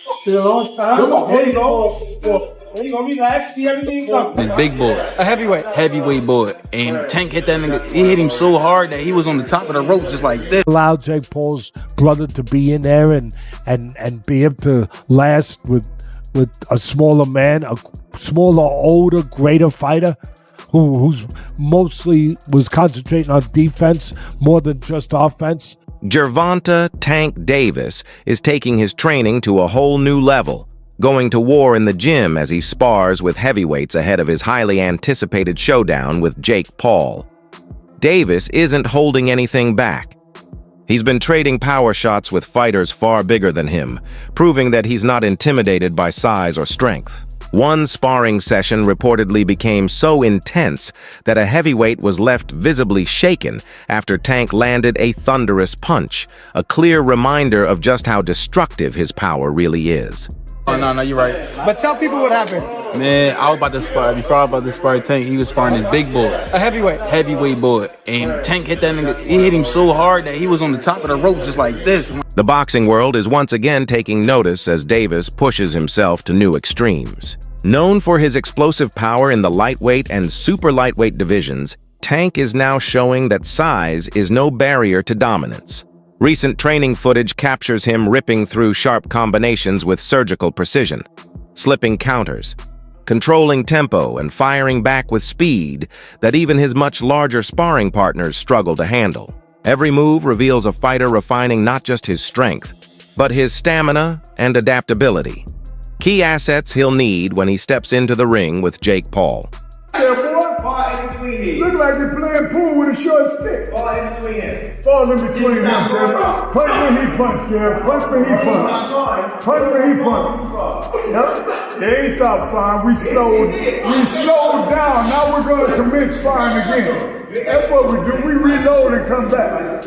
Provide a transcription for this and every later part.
Still on time. There you go. There you go. Relax. See everything coming. This big boy. A heavyweight. Heavyweight boy. And Tank hit that nigga. He hit him so hard that he was on the top of the rope just like this. Allowed Jake Paul's brother to be in there and be able to last with a smaller man, a smaller, older, greater fighter who's mostly was concentrating on defense more than just offense. Gervonta Tank Davis is taking his training to a whole new level, going to war in the gym as he spars with heavyweights ahead of his highly anticipated showdown with Jake Paul. Davis isn't holding anything back. He's been trading power shots with fighters far bigger than him, proving that he's not intimidated by size or strength. One sparring session reportedly became so intense that a heavyweight was left visibly shaken after Tank landed a thunderous punch, a clear reminder of just how destructive his power really is. Oh, no, you're right. But tell people what happened. Man, I was about to spar. Before I was about to spar Tank, he was sparring this big boy. A heavyweight. Heavyweight boy. And Tank hit that nigga. He hit him so hard that he was on the top of the rope just like this. The boxing world is once again taking notice as Davis pushes himself to new extremes. Known for his explosive power in the lightweight and super lightweight divisions, Tank is now showing that size is no barrier to dominance. Recent training footage captures him ripping through sharp combinations with surgical precision, slipping counters, controlling tempo and firing back with speed that even his much larger sparring partners struggle to handle. Every move reveals a fighter refining not just his strength, but his stamina and adaptability. Key assets he'll need when he steps into the ring with Jake Paul. Yeah, boy. Ball in between here. Look like you're playing pool with a short stick. Ball in between here. Ball in between him, Kev. Punch when he punch, Kev. Punch when he punch. Punch when he punch. Yep. They ain't stopped firing. We slowed down. Now we're going to commence firing again. That's what we do. We reload and come back.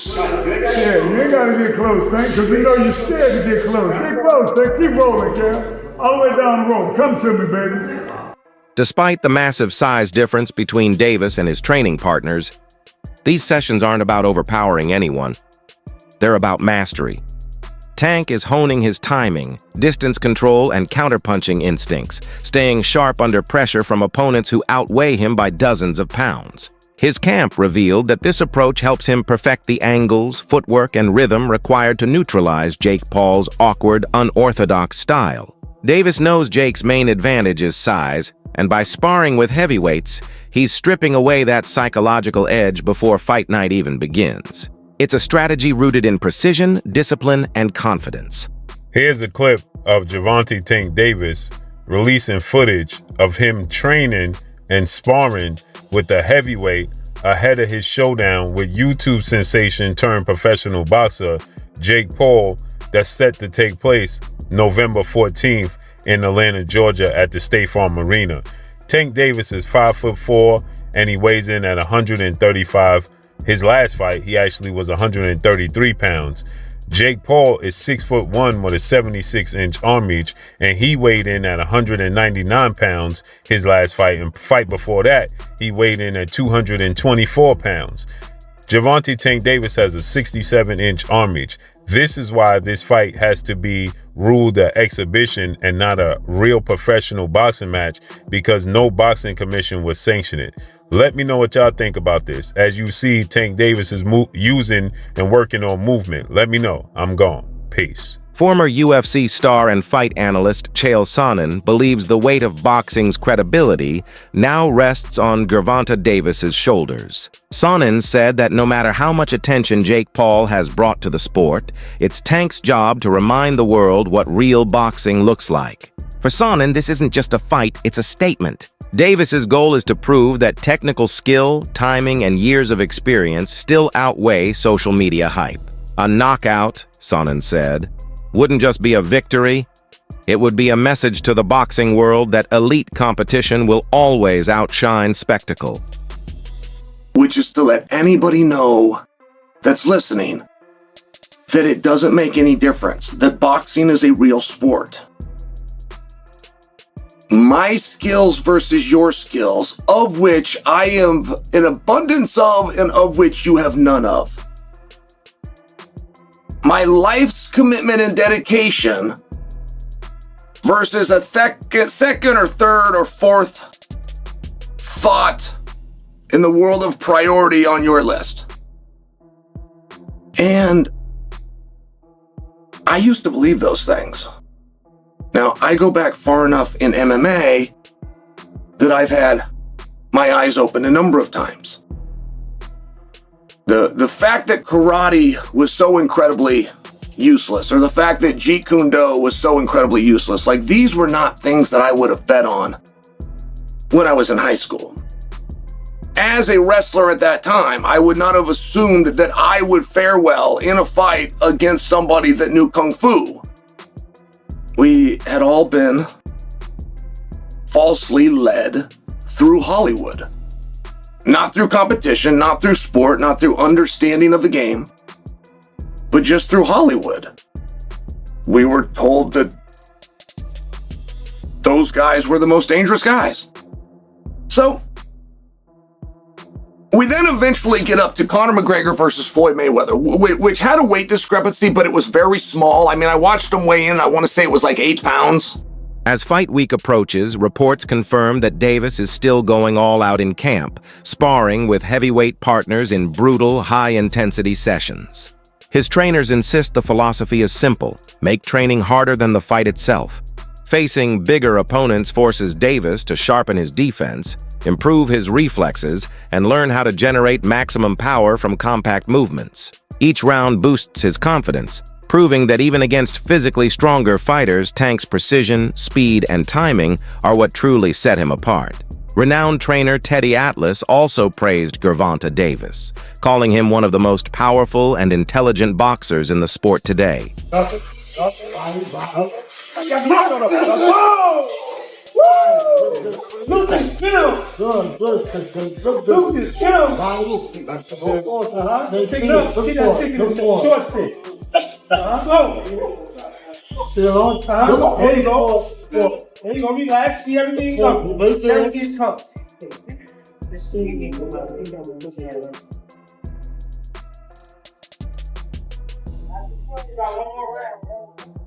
Yeah, you ain't got to get close, Tank, because we know you're scared to get close. Get close, Tank. Keep rolling, Kev. All the way down the road. Come to me, baby. Despite the massive size difference between Davis and his training partners, these sessions aren't about overpowering anyone. They're about mastery. Tank is honing his timing, distance control, and counterpunching instincts, staying sharp under pressure from opponents who outweigh him by dozens of pounds. His camp revealed that this approach helps him perfect the angles, footwork, and rhythm required to neutralize Jake Paul's awkward, unorthodox style. Davis knows Jake's main advantage is size, and by sparring with heavyweights, he's stripping away that psychological edge before fight night even begins. It's a strategy rooted in precision, discipline, and confidence. Here's a clip of Gervonta Tank Davis releasing footage of him training and sparring with the heavyweight ahead of his showdown with YouTube sensation turned professional boxer Jake Paul that's set to take place November 14th in Atlanta, Georgia at the State Farm Arena. Tank Davis is 5'4" and he weighs in at 135. His last fight, he actually was 133 pounds. Jake Paul is 6'1" with a 76-inch arm reach, and he weighed in at 199 pounds his last fight. And fight before that, he weighed in at 224 pounds. Gervonta Tank Davis has a 67-inch arm reach. This is why this fight has to be ruled an exhibition and not a real professional boxing match, because no boxing commission would sanction it. Let me know what y'all think about this. As you see, Tank Davis is using and working on movement. Let me know. I'm gone. Peace. Former UFC star and fight analyst Chael Sonnen believes the weight of boxing's credibility now rests on Gervonta Davis's shoulders. Sonnen said that no matter how much attention Jake Paul has brought to the sport, it's Tank's job to remind the world what real boxing looks like. For Sonnen, this isn't just a fight, it's a statement. Davis's goal is to prove that technical skill, timing, and years of experience still outweigh social media hype. A knockout, Sonnen said, wouldn't just be a victory, it would be a message to the boxing world that elite competition will always outshine spectacle. Which is to let anybody know that's listening that it doesn't make any difference, that boxing is a real sport. My skills versus your skills, of which I have an abundance of and of which you have none of. my life's commitment and dedication versus a second or third or fourth thought in the world of priority on your list. And I used to believe those things. Now, I go back far enough in MMA that I've had my eyes open a number of times. The fact that karate was so incredibly useless, or the fact that Jeet Kune Do was so incredibly useless, like these were not things that I would have bet on when I was in high school. As a wrestler at that time, I would not have assumed that I would fare well in a fight against somebody that knew Kung Fu. We had all been falsely led through Hollywood. Not through competition, not through sport, not through understanding of the game, but just through Hollywood. We were told that those guys were the most dangerous guys. So, we then eventually get up to Conor McGregor versus Floyd Mayweather, which had a weight discrepancy, but it was very small. I mean, I watched him weigh in, I want to say it was like 8 pounds. As fight week approaches, reports confirm that Davis is still going all out in camp, sparring with heavyweight partners in brutal, high-intensity sessions. His trainers insist the philosophy is simple: make training harder than the fight itself. Facing bigger opponents forces Davis to sharpen his defense, improve his reflexes, and learn how to generate maximum power from compact movements. Each round boosts his confidence, proving that even against physically stronger fighters, Tank's precision, speed, and timing are what truly set him apart. Renowned trainer Teddy Atlas also praised Gervonta Davis, calling him one of the most powerful and intelligent boxers in the sport today. There you go. There you go. Relax. See everything come. Everything come.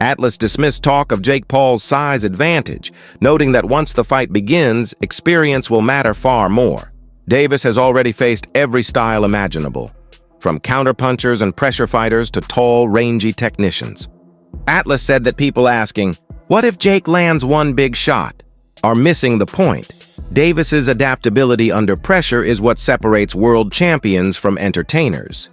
Atlas dismissed talk of Jake Paul's size advantage, noting that once the fight begins, experience will matter far more. Davis has already faced every style imaginable, from counterpunchers and pressure fighters to tall, rangy technicians. Atlas said that people asking, "What if Jake lands one big shot?" are missing the point. Davis's adaptability under pressure is what separates world champions from entertainers.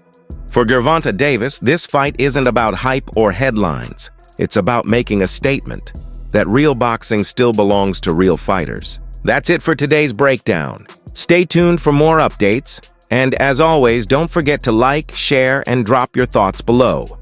For Gervonta Davis, this fight isn't about hype or headlines. It's about making a statement that real boxing still belongs to real fighters. That's it for today's breakdown. Stay tuned for more updates. And as always, don't forget to like, share, and drop your thoughts below.